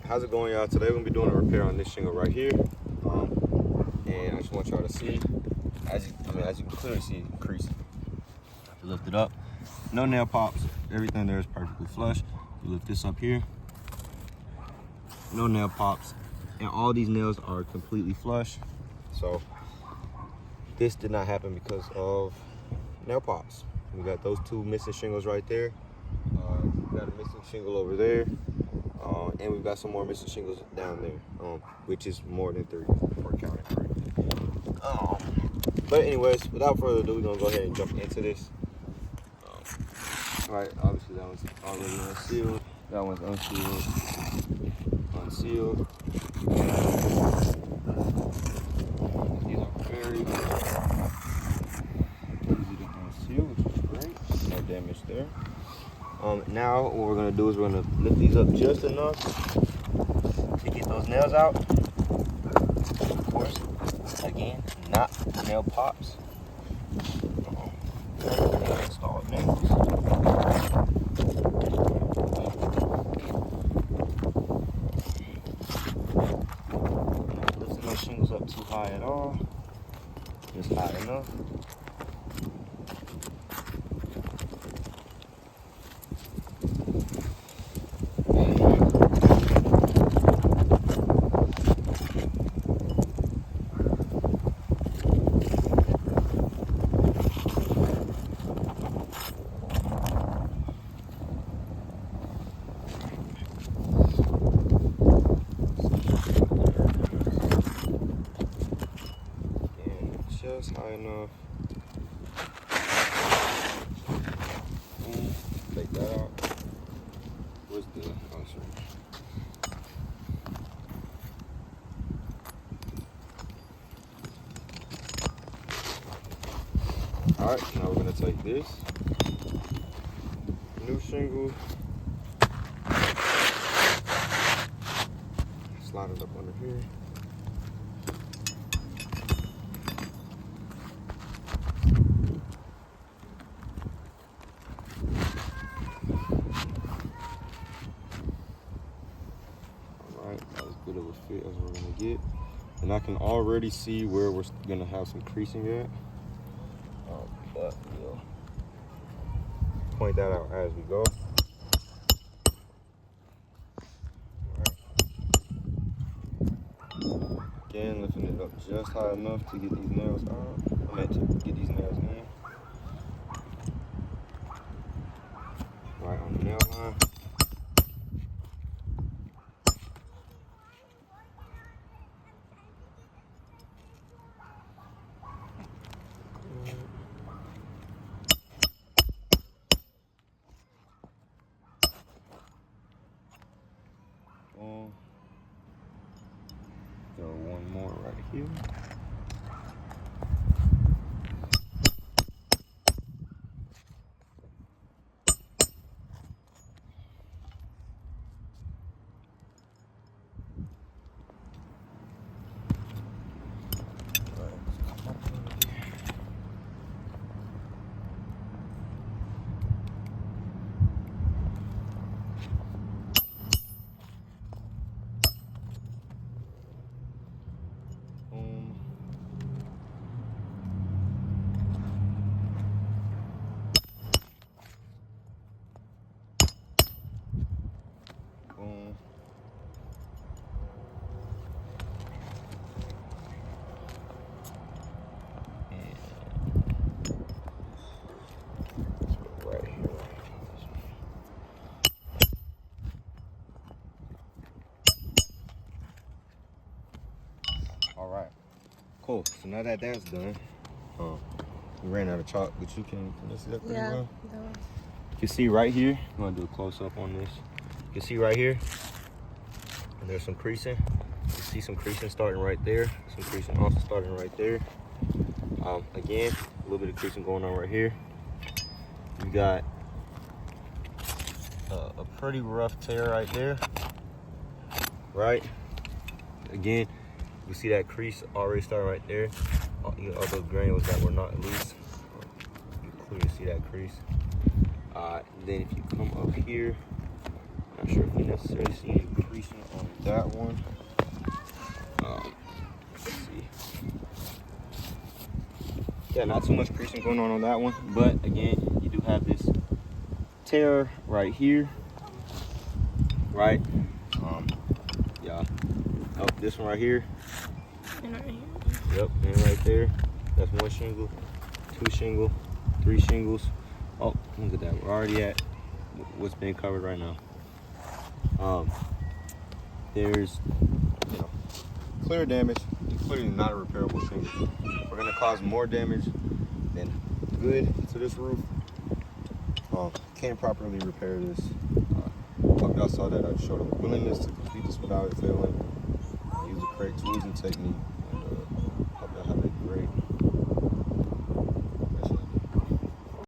How's it going, y'all? Today we're gonna be doing a repair on this shingle right here. And I just want y'all to see, as you can clearly see, it creased. You lift it up, no nail pops. Everything there is perfectly flush. You lift this up here, no nail pops, and all these nails are completely flush. So this did not happen because of nail pops. We got those two missing shingles right there. We got a missing shingle over there. And we've got some more missing shingles down there, which is more than 3 for counting correctly. But anyways, without further ado, we're gonna go ahead and jump into this. Right, obviously that one's already unsealed. That one's unsealed. Unsealed. These are very easy to unseal, which is great. No damage there. Now what we're gonna do is we're gonna lift these up just enough to get those nails out. Of course, again, not nail pops. Installed nails. Not lifting those shingles up too high at all. Just high enough. Just high enough. Take that out. Where's the sorry. Alright, now we're gonna take this new shingle, slide it up under here. As good of a fit as we're gonna get, and I can already see where we're gonna have some creasing at, but we'll point that out as we go. Again, lifting it up just high enough to get these nails out. I meant to get these nails in. Right on the nail line. Throw one more right here. Alright, cool. So now that that's done, we ran out of chalk, but you can see that pretty well? Yeah. You can see right here, I'm gonna do a close up on this. You can see right here, and there's some creasing. You can see some creasing starting right there. Some creasing also starting right there. Again, a little bit of creasing going on right here. You got a pretty rough tear right there, right? Again, you see that crease already starting right there. All those granules that were not loose, you clearly see that crease. Then if you come up here, not sure if you necessarily see any creasing on that one. Let's see. Yeah, not too much creasing going on that one, but again, you do have this tear right here, right? Yeah. Oh, this one right here. And right here. Yep, and right there. That's one shingle, two shingle, three shingles. Oh, look at that. We're already at what's being covered right now. There's, clear damage, clearly not a repairable shingle. We're gonna cause more damage than good to this roof. Can't properly repair this. Hope y'all saw that. I showed a willingness to complete this without it failing. Use the correct tools and technique.